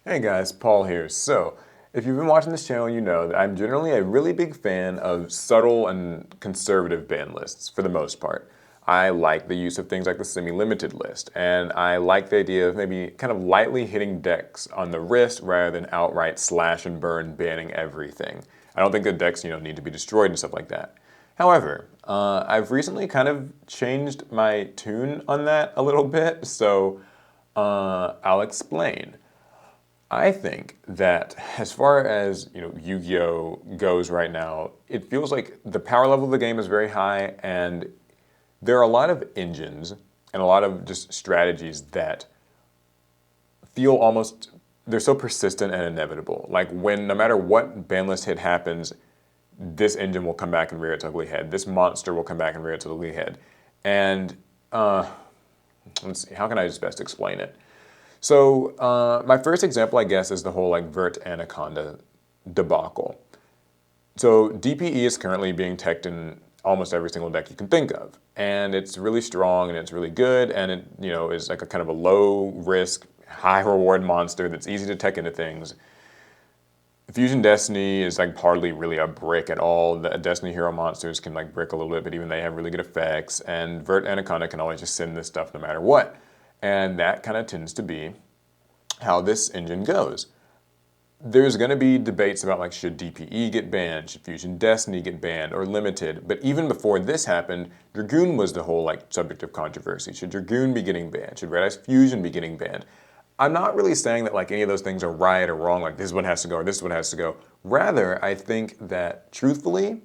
Hey guys, Paul here. So, if you've been watching this channel, you know that I'm generally a really big fan of subtle and conservative ban lists for the most part. I like the use of things like the semi-limited list, and I like the idea of maybe kind of lightly hitting decks on the wrist rather than outright slash and burn banning everything. I don't think the decks, need to be destroyed and stuff like that. However, I've recently kind of changed my tune on that a little bit, so I'll explain. I think that as far as Yu-Gi-Oh goes right now, it feels like the power level of the game is very high, and there are a lot of engines and a lot of just strategies that feel almost they're so persistent and inevitable. Like when no matter what banlist hit happens, this engine will come back and rear its ugly head. This monster will come back and rear its ugly head. And let's see, how can I just best explain it? So my first example, I guess, is the whole Vert Anaconda debacle. So DPE is currently being teched in almost every single deck you can think of, and it's really strong and it's really good, and it is like a kind of a low risk, high reward monster that's easy to tech into things. Fusion Destiny is hardly really a brick at all. The Destiny hero monsters can brick a little bit, but even they have really good effects, and Vert Anaconda can always just send this stuff no matter what. And that kind of tends to be how this engine goes. There's going to be debates about should DPE get banned, should Fusion Destiny get banned, or limited. But even before this happened, Dragoon was the whole subject of controversy. Should Dragoon be getting banned? Should Red Eyes Fusion be getting banned? I'm not really saying that any of those things are right or wrong, this one has to go or this one has to go. Rather, I think that truthfully,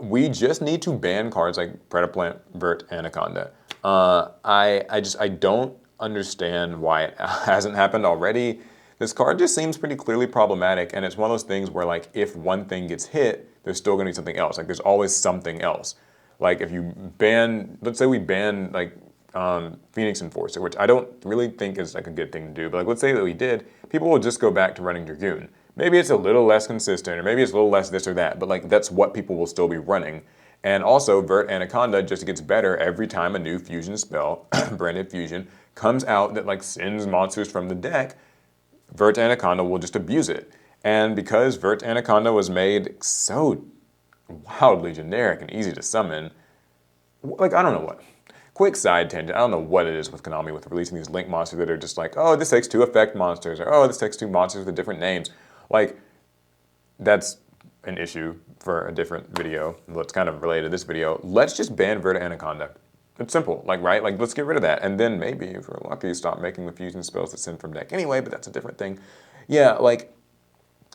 we just need to ban cards like Predaplant, Vert, Anaconda. I don't understand why it hasn't happened already. This card just seems pretty clearly problematic, and it's one of those things where if one thing gets hit, there's still going to be something else. There's always something else. If you ban, let's say we ban Phoenix Enforcer, which I don't really think is a good thing to do, but let's say that we did, people will just go back to running Dragoon. Maybe it's a little less consistent, or maybe it's a little less this or that, but that's what people will still be running. And also, Vert Anaconda just gets better every time a new fusion spell, branded fusion, comes out that sends monsters from the deck. Vert Anaconda will just abuse it. And because Vert Anaconda was made so wildly generic and easy to summon, I don't know what. Quick side tangent, I don't know what it is with Konami with releasing these link monsters that are just oh, this takes 2 effect monsters, or oh, this takes 2 monsters with different names. That's an issue for a different video. That's kind of related to this video. Let's just ban Vert Anaconda. It's simple, right? Let's get rid of that. And then maybe, if we're lucky, stop making the fusion spells that send from deck anyway, but that's a different thing. Yeah,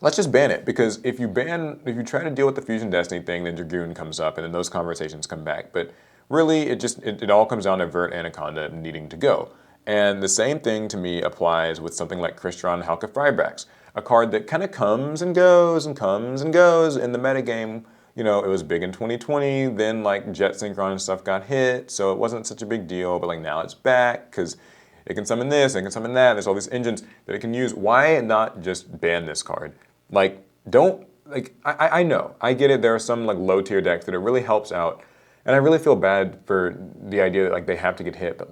let's just ban it, because if you try to deal with the Fusion Destiny thing, then Dragoon comes up, and then those conversations come back. But really, it all comes down to Vert Anaconda needing to go. And the same thing to me applies with something like Crystron Halqifibrax, a card that kind of comes and goes and comes and goes in the metagame. It was big in 2020, then Jet Synchron and stuff got hit, so it wasn't such a big deal, but now it's back, because it can summon this, it can summon that, there's all these engines that it can use. Why not just ban this card? I know, I get it, there are some low tier decks that it really helps out, and I really feel bad for the idea that they have to get hit, but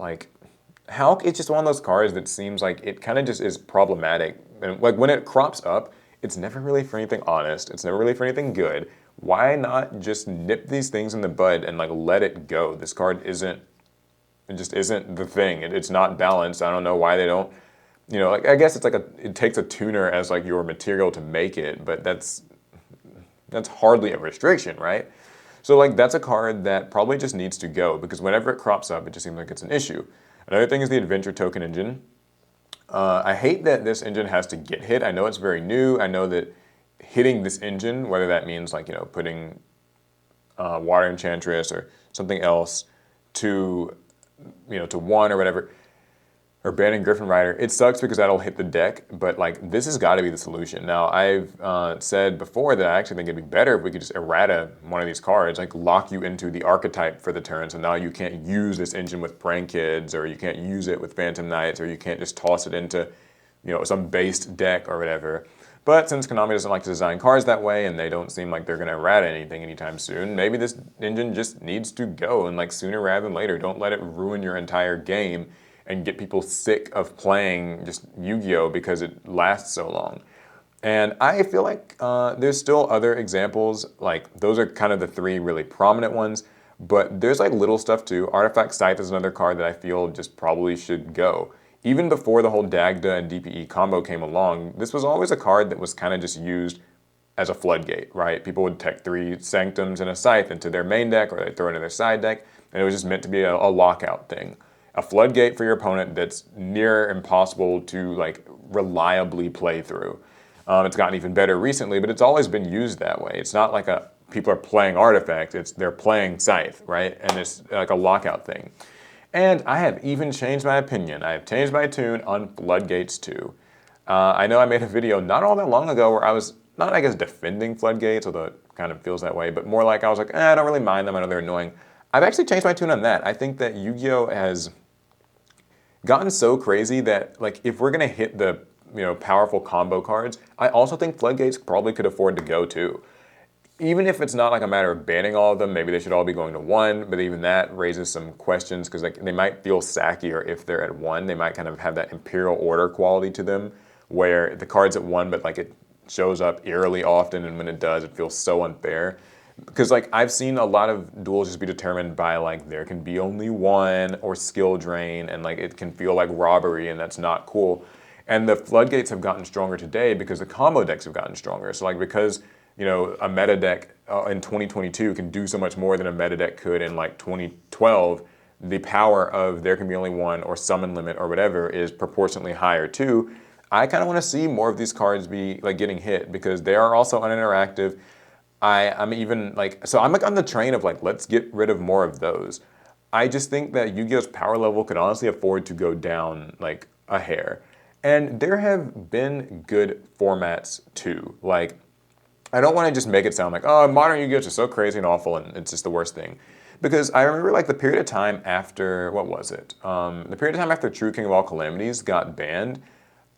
Hulk is just one of those cards that seems it kind of just is problematic. And when it crops up, it's never really for anything honest. It's never really for anything good. Why not just nip these things in the bud and let it go? This card just isn't the thing. It's not balanced. I don't know why they don't. I guess it's it takes a tuner as your material to make it, but that's hardly a restriction, right? So that's a card that probably just needs to go, because whenever it crops up, it just seems like it's an issue. Another thing is the Adventure Token engine. I hate that this engine has to get hit. I know it's very new. I know that hitting this engine, whether that means putting Water Enchantress or something else to to 1 or whatever, or banning Griffin Rider, it sucks because that'll hit the deck, but this has got to be the solution. Now, I've said before that I actually think it'd be better if we could just errata one of these cards, lock you into the archetype for the turn, so now you can't use this engine with Prank Kids, or you can't use it with Phantom Knights, or you can't just toss it into some based deck or whatever. But since Konami doesn't like to design cards that way, and they don't seem like they're going to errata anything anytime soon, maybe this engine just needs to go, and sooner rather than later. Don't let it ruin your entire game. and get people sick of playing just Yu-Gi-Oh because it lasts so long. And I feel like there's still other examples, like those are kind of the three really prominent ones, but there's like little stuff too. Artifact Scythe is another card that I feel just probably should go. Even before the whole Dagda and DPE combo came along, this was always a card that was kind of just used as a floodgate, right? People would tech 3 Sanctums and a Scythe into their main deck, or they'd throw it into their side deck, and it was just meant to be a lockout thing. A floodgate for your opponent that's near impossible to like reliably play through. It's gotten even better recently, but it's always been used that way. It's not like people are playing Artifact, they're playing Scythe, right? And it's like a lockout thing. And I have even changed my opinion. I have changed my tune on floodgates too. I know I made a video not all that long ago where I was not, I guess, defending floodgates, although it kind of feels that way, but more like I was like, I don't really mind them, I know they're annoying. I've actually changed my tune on that. I think that Yu-Gi-Oh! Has gotten so crazy that like if we're gonna hit the powerful combo cards, I also think floodgates probably could afford to go too. Even if it's not like a matter of banning all of them, maybe they should all be going to 1, but even that raises some questions because like, they might feel sackier if they're at 1. They might kind of have that Imperial Order quality to them where the card's at 1, but like it shows up eerily often, and when it does, it feels so unfair. Because like I've seen a lot of duels just be determined by like there can be only 1 or skill drain, and like it can feel like robbery, and that's not cool. And the floodgates have gotten stronger today because the combo decks have gotten stronger. So like because a meta deck in 2022 can do so much more than a meta deck could in like 2012, the power of there can be only 1 or summon limit or whatever is proportionately higher too. I kind of want to see more of these cards be like getting hit because they are also uninteractive. I'm even like, so I'm like on the train of like, let's get rid of more of those. I just think that Yu-Gi-Oh's power level could honestly afford to go down like a hair. And there have been good formats too. Like, I don't want to just make it sound like, oh, modern Yu-Gi-Oh! Is just so crazy and awful and it's just the worst thing. Because I remember like the period of time after, what was it? The period of time after True King of All Calamities got banned,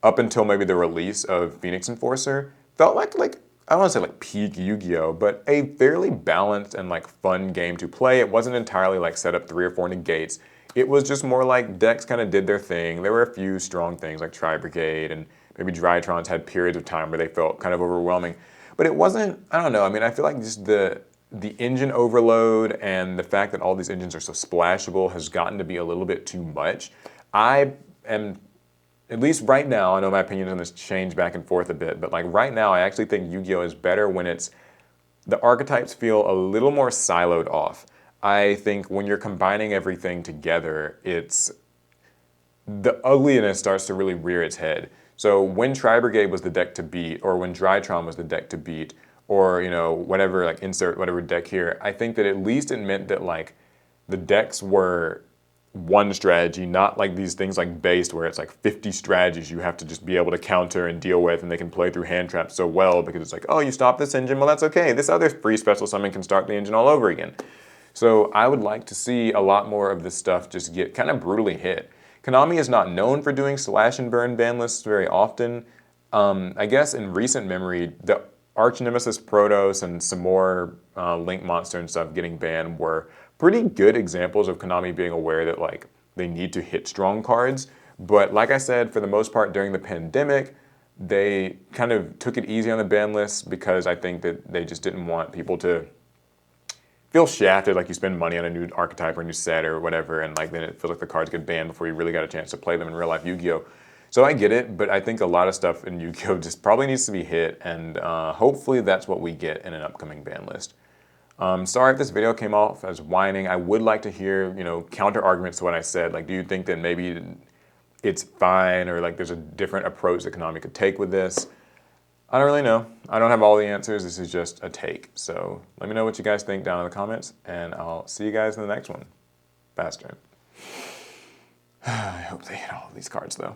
up until maybe the release of Phoenix Enforcer, felt like I don't want to say like peak Yu-Gi-Oh, but a fairly balanced and like fun game to play. It wasn't entirely like set up 3 or 4 negates. It was just more like decks kind of did their thing. There were a few strong things like Tri-Brigade and maybe Drytrons had periods of time where they felt kind of overwhelming. But it wasn't, I don't know, I mean, I feel like just the engine overload and the fact that all these engines are so splashable has gotten to be a little bit too much. I am, at least right now, I know my opinions on this change back and forth a bit, but like right now I actually think Yu-Gi-Oh! Is better when the archetypes feel a little more siloed off. I think when you're combining everything together, the ugliness starts to really rear its head. So when Tri-Brigade was the deck to beat, or when Drytron was the deck to beat, or whatever, like insert whatever deck here, I think that at least it meant that like the decks were one strategy, not like these things like Based where it's like 50 strategies you have to just be able to counter and deal with, and they can play through hand traps so well because it's like, oh, you stop this engine, well that's okay. This other free special summon can start the engine all over again. So I would like to see a lot more of this stuff just get kind of brutally hit. Konami is not known for doing slash and burn ban lists very often. I guess in recent memory, the Arch Nemesis Protoss and some more Link Monster and stuff getting banned were pretty good examples of Konami being aware that like they need to hit strong cards. But like I said, for the most part during the pandemic, they kind of took it easy on the ban lists because I think that they just didn't want people to feel shafted, like you spend money on a new archetype or a new set or whatever, and like then it feels like the cards get banned before you really got a chance to play them in real life Yu-Gi-Oh! So I get it, but I think a lot of stuff in Yu-Gi-Oh! Just probably needs to be hit, and hopefully that's what we get in an upcoming ban list. Sorry if this video came off as whining. I would like to hear, counter arguments to what I said. Like, do you think that maybe it's fine, or like there's a different approach that Konami could take with this? I don't really know. I don't have all the answers. This is just a take. So let me know what you guys think down in the comments, and I'll see you guys in the next one. Faster. I hope they hit all of these cards though.